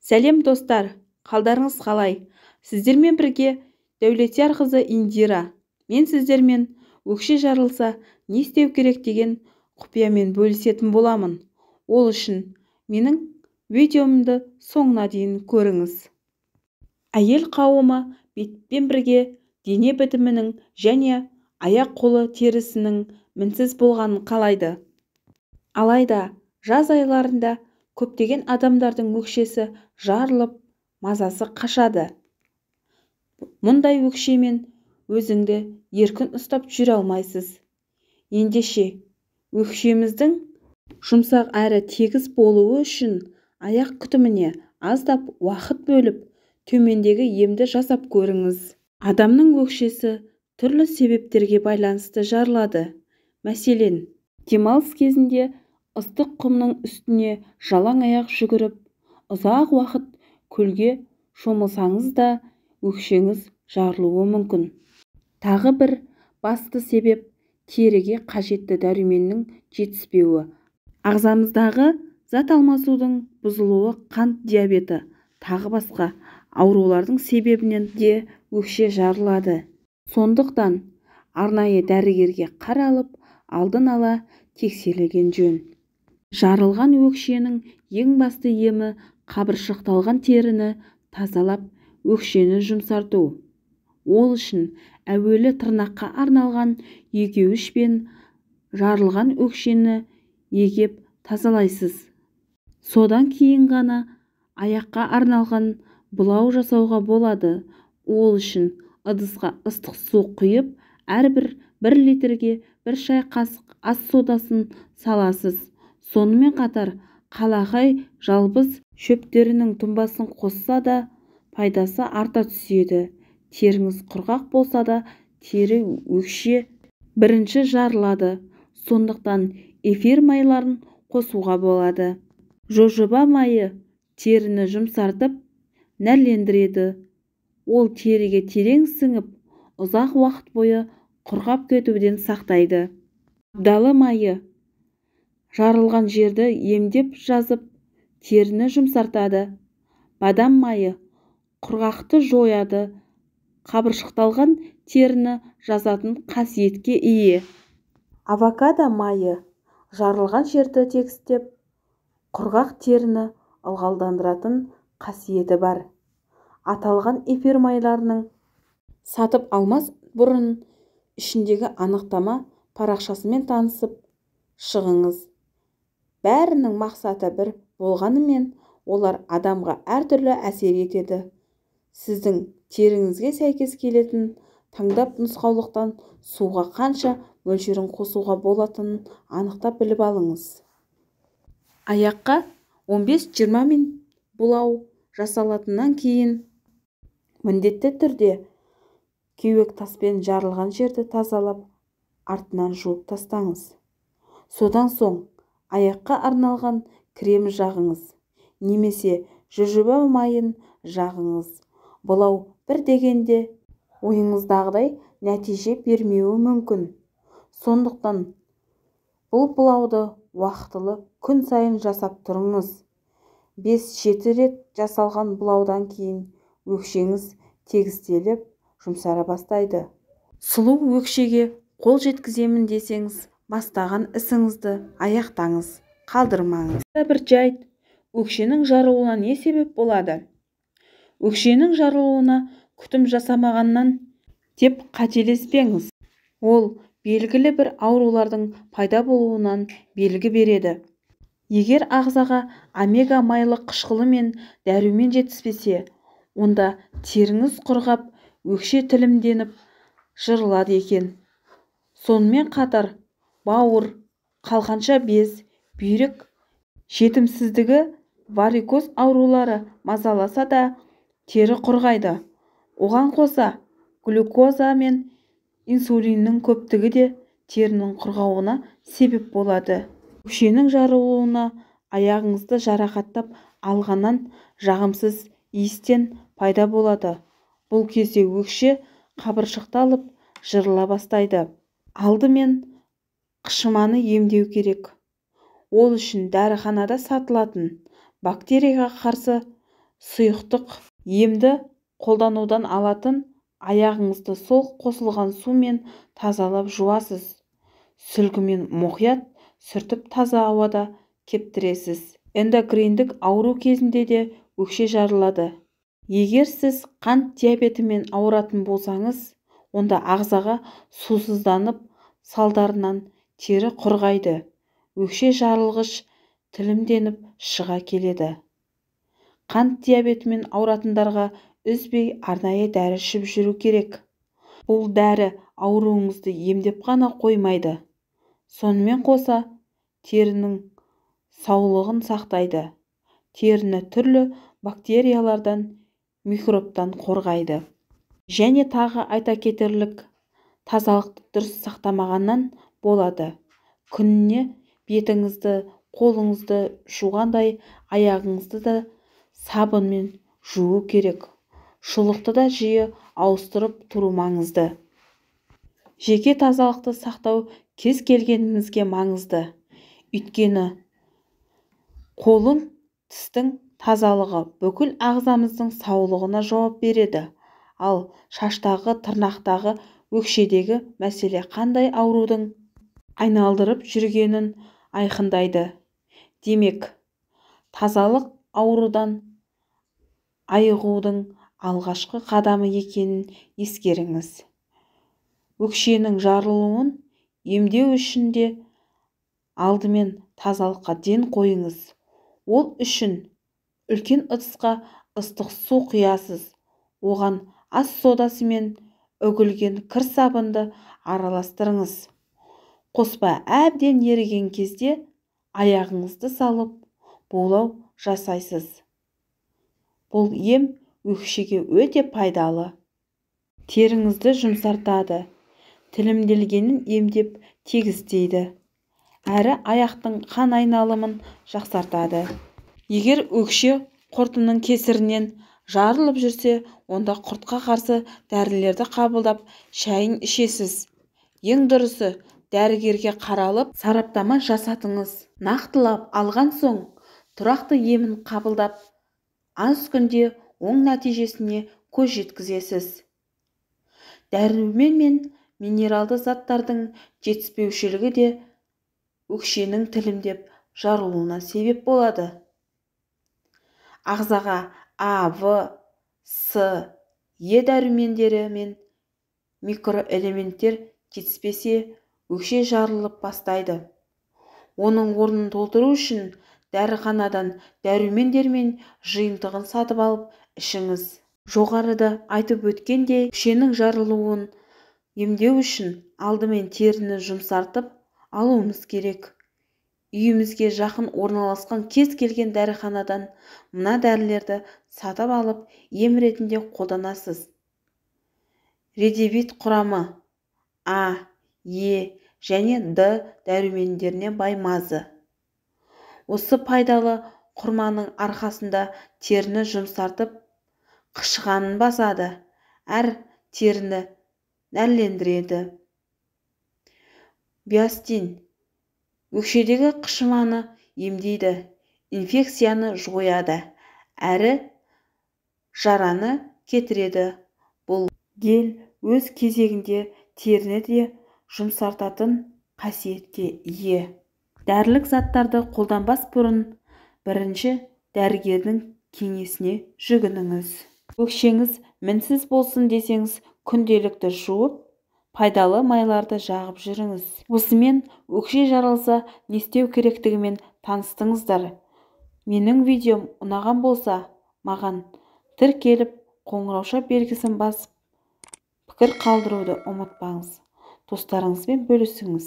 Сәлем достар, қалдарыңыз қалай? Сіздермен бірге Дәулетияр қызы Индира. Мен сіздермен өкше жарылса не істеу керек деген құпиямен бөлісетін боламын. Ол үшін менің видеомды соңына дейін көріңіз. Әйел қауымы бетпен бірге дене бітімінің және аяқ-қолы терісінің мінсіз болғанын қалайды. Алайда жаз айларында көптеген адамдардың өкшесі жарылып, мазасы қашады. Мұндай өкшемен өзіңді еркін ұстап жүре алмайсыз. Ендеше, өкшеміздің жұмсақ әрі тегіс болуы үшін аяқ күтіміне аздап уақыт бөліп, төмендегі емді жасап көріңіз. Адамның өкшесі түрлі себептерге байланысты жарылады. Мәселен, демалыс кезінде ыстық құмның үстіне жалаң аяқ жүгіріп, ұзақ уақыт көлге шомылсаңыз да өкшеңіз жарылуы мүмкін. Тағы бір басты себеп теріге қажетті дәруменнің жетіспеуі. Ағзамыздағы зат алмасудың бұзылуы, қант диабеті, тағы басқа аурулардың себебінен де өкше жарылады. Сондықтан арнайы дәрігерге қаралып, алдын ала тексерілген жөн. Жарылған өкшенің ең басты емі қабыршақталған теріні тазалап, өкшені жұмсарту. Ол үшін әуелі тырнаққа арналған егеуішпен жарылған өкшені егеп тазалайсыз. Содан кейін ғана аяққа арналған бұлау жасауға болады. Ол үшін ыдысқа ыстық су құйып, әрбір 1 литрге 1 шай қасық ас содасын саласыз. Сонымен қатар қалақай жалбыз шөптерінің тұнбасын қосса да пайдасы арта түседі. Теріңіз құрғақ болса да тері өкше бірінші жарылады. Сондықтан эфир майларын қосуға болады. Жожоба майы теріні жұмсартып, нәрлендіреді. Ол теріге терең сіңіп, ұзақ уақыт бойы құрғап кетуден сақтайды. Абдалы майы жарылған жерді емдеп жазып, теріні жұмсартады. Бадам майы құрғақты жояды, қабыршақталған теріні жазатын қасиетке ие. Авокадо майы жарылған жерді тегістеп, құрғақ теріні ылғалдандыратын қасиеті бар. Аталған эфир майларының сатып алмас бұрын ішіндегі анықтама парақшасымен танысып шығыңыз. Бәрінің мақсаты бір болғанымен, олар адамға әртүрлі әсер етеді. Сіздің теріңізге сәйкес келетін таңдап нұсқаулықтан суға қанша мөлшерін қосуға болатынын анықтап біліп алыңыз. Аяққа 15-20 минут бұлау жасалатыннан кейін міндетті түрде кеуек таспен жарылған жерді тазалап, артынан жуып тастаңыз. Содан соң аяққа арналған крем жағыңыз, немесе жожоба майын жағыңыз. Бұлау бір дегенде ойыңыздағыдай нәтиже бермеуі мүмкін. Сондықтан бұл бұлауды уақытылы күн сайын жасап тұрыңыз. 5-7 рет жасалған бұлаудан кейін өкшеңіз тегістеліп, жұмсара бастайды. Сұлу өкшеге қол жеткіземін десеңіз, бастаған ісіңізді аяқтаңыз, қалдырмаңыз. Бір жайт, өкшенің жарылуына не себеп болады? Өкшенің жарылуына күтім жасамағаннан деп қателеспеңіз. Ол белгілі бір аурулардың пайда болуынан белгі береді. Егер ағзаға омега майлы қышқылы мен дәрумен жетіспесе, онда теріңіз құрғап, өкше тілімденіп жырылады екен. Сонымен қатар бауыр, қалқанша без, бүйрек жетімсіздігі, варикоз аурулары мазаласа да тері құрғайды. Оған қоса глюкоза мен инсулиннің көптігі де терінің құрғауына себеп болады. Өкшенің жарылуына аяғыңызды жарақаттап алғаннан жағымсыз иістен пайда болады. Бұл кезде өкше қабыршақталып жырыла бастайды. Алдымен қышыманы емдеу керек. Ол үшін дәріханада сатылатын бактерияға қарсы сұйықтық емді қолданудан алатын аяғыңызды сол қосылған сумен тазалап жуасыз. Сүлгімен мұқият сүртіп таза ауада кептіресіз. Эндокриндік ауру кезінде де өкше жарылады. Егер сіз қант диабетімен ауыратын болсаңыз, онда ағзаға сусызданып, салдарынан тері құрғайды, өкше жарылғыш тілімденіп шыға келеді. Қант диабетімен ауыратындарға үзбей арнайы дәрі ішіп жүру керек. Бұл дәрі ауруыңызды емдеп қана қоймайды, сонымен қоса терінің саулығын сақтайды, теріні түрлі бактериялардан, микробтан қорғайды. Және тағы айта кетерлік, тазалықты дұрыс сақтамағаннан болады. Күніне бетіңізді, қолыңызды жуғандай, аяғыңызды да сабынмен жуу керек. Шұлықты да жиі ауыстырып тұру маңызды. Жеке тазалықты сақтау кез келгенімізге маңызды. Өйткені қолың, тістің тазалығы бүкіл ағзамыздың саулығына жауап береді. Ал шаштағы, тырнақтағы, өкшедегі мәселе қандай аурудың айналдырып жүргенін айқындайды. Демек, тазалық аурудан айығудың алғашқы қадамы екенін ескеріңіз. Өкшенің жарылуын емдеу үшін де алдымен тазалыққа ден қойыңыз. Ол үшін үлкен ыдысқа ыстық су құясыз. Оған ас содасы мен үгілген кір сабынды араластырыңыз. Қоспа әбден еріген кезде аяғыңызды салып булау жасайсыз. Бұл ем өкшеге өте пайдалы. Теріңізді жұмсартады, тілімделгенін емдеп тегістейді, әрі аяқтың қан айналымын жақсартады. Егер өкше құртының кесірінен жарылып жүрсе, онда құртқа қарсы дәрілерді қабылдап, шайын ішесіз. Ең дұрысы, дәрігерге қаралып, сараптама жасатыңыз. Нақтылап алған соң, тұрақты емін қабылдап, аз күнде оң нәтижесіне көз жеткізесіз. Дәрумен мен минералды заттардың жетіспеушілігі де өкшенің тілімдеп жарылуына себеп болады. Ағзаға А, В, С, Е дәрумендері мен микроэлементтер жетіспесе, өкше жарылып бастайды. Оның орнын толтыру үшін дәріханадан дәрумендер мен жиынтығын сатып алып ішіңіз. Жоғарыда айтып өткендей, өкшенің жарылуын емдеу үшін алдымен теріні жұмсартып алуымыз керек. Үйімізге жақын орналасқан кез келген дәріханадан мына дәрілерді сатып алып ем ретінде қолданасыз. Редивит құрамы А, Е және Д дәрумендеріне бай мазы. Осы пайдалы құрманың арқасында теріні жұмсартып, қышқанын басады, әр теріні нәрлендіреді. Биостин өкшедегі қышыманы емдейді, инфекцияны жояды, әрі жараны кетіреді. Бұл гель өз кезегінде теріні де жұмсартатын қасиетке ие. Дәрілік заттарды қолданбас бұрын бірінші дәрігердің кеңесіне жүгініңіз. Өкшеңіз мінсіз болсын десеңіз, күнделікті жуып, пайдалы майларды жағып жүріңіз. Осымен өкше жарылса не істеу керектігімен таныстыңыздар. Менің видеом ұнаған болса, маған тіркеліп, қоңырауша белгісін басып, пікір қалдыруды ұмытпаңыз. Достарыңызбен бөлісіңіз.